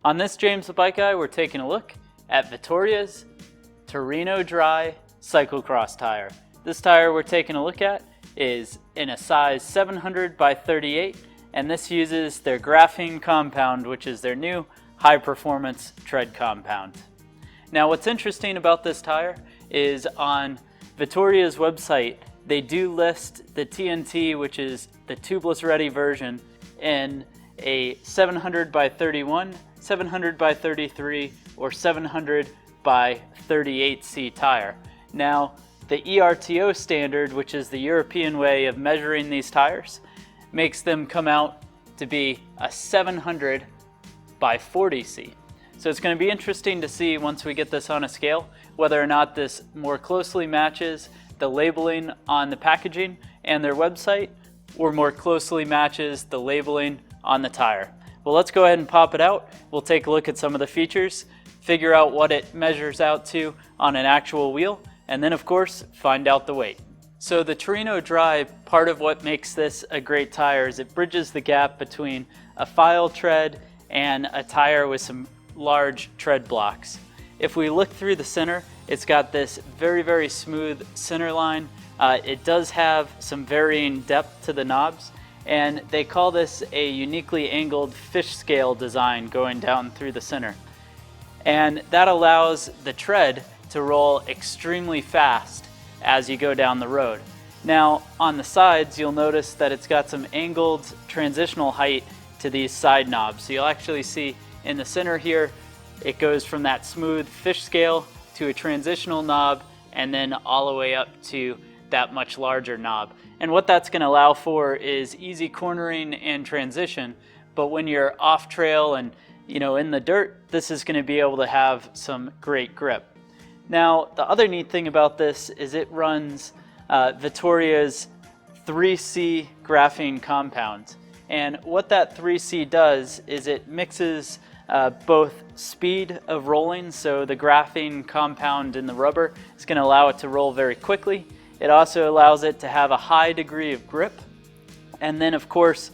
On this James the Bike Guy, we're taking a look at Vittoria's Terreno Dry Cyclecross tire. This tire we're taking a look at is in a size 700 by 38, and this uses their Graphene Compound, which is their new high-performance tread compound. Now what's interesting about this tire is on Vittoria's website, they do list the TNT, which is the Tubeless Ready version, in a 700 by 31, 700 by 33, or 700 by 38C tire. Now, the ERTO standard, which is the European way of measuring these tires, makes them come out to be a 700 by 40C. So it's going to be interesting to see once we get this on a scale whether or not this more closely matches the labeling on the packaging and their website, or more closely matches the labeling on the tire. Well, let's go ahead and pop it out. We'll take a look at some of the features, figure out what it measures out to on an actual wheel, and then of course find out the weight. So the Terreno Dry, part of what makes this a great tire is it bridges the gap between a file tread and a tire with some large tread blocks. If we look through the center, it's got this very smooth center line. It does have some varying depth to the knobs, and they call this a uniquely angled fish scale design going down through the center. And that allows the tread to roll extremely fast as you go down the road. Now on the sides, you'll notice that it's got some angled transitional height to these side knobs. So you'll actually see in the center here, it goes from that smooth fish scale to a transitional knob, and then all the way up to that much larger knob. And what that's going to allow for is easy cornering and transition, but when you're off trail and in the dirt, this is going to be able to have some great grip. Now the other neat thing about this is it runs Vittoria's 3C Graphene Compound, and what that 3C does is it mixes both speed of rolling, so the graphene compound in the rubber is going to allow it to roll very quickly. It also allows it to have a high degree of grip, and then of course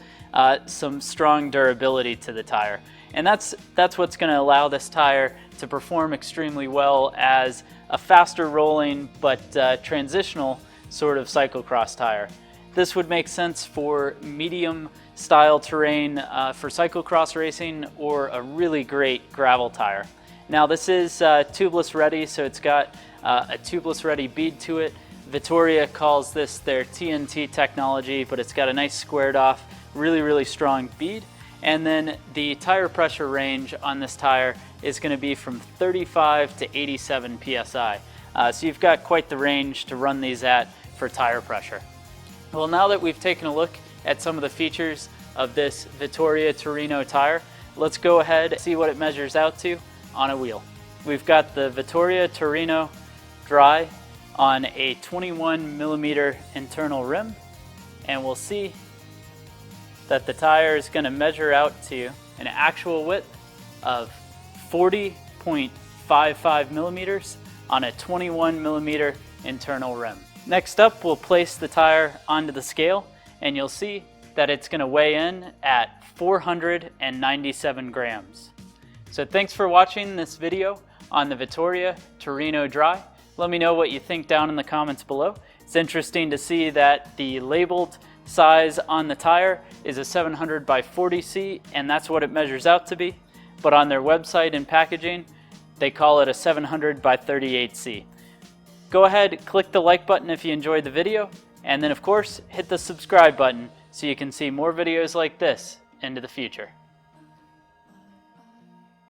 some strong durability to the tire. And that's what's going to allow this tire to perform extremely well as a faster rolling but transitional sort of cyclocross tire. This would make sense for medium style terrain for cyclocross racing, or a really great gravel tire. Now this is tubeless ready, so it's got a tubeless ready bead to it. Vittoria calls this their TNT technology, but it's got a nice squared off, really strong bead. And then the tire pressure range on this tire is going to be from 35 to 87 PSI. So you've got quite the range to run these at for tire pressure. Well, now that we've taken a look at some of the features of this Vittoria Terreno tire, let's go ahead and see what it measures out to on a wheel. We've got the Vittoria Terreno Dry on a 21mm internal rim, and we'll see that the tire is going to measure out to an actual width of 40.55 millimeters on a 21mm internal rim. Next up, we'll place the tire onto the scale, and you'll see that it's going to weigh in at 497 grams. So thanks for watching this video on the Vittoria Terreno Dry. Let me know what you think down in the comments below. It's interesting to see that the labeled size on the tire is a 700 by 40C, and that's what it measures out to be. But on their website and packaging, they call it a 700 by 38C. Go ahead, click the like button if you enjoyed the video, and then of course, hit the subscribe button so you can see more videos like this into the future.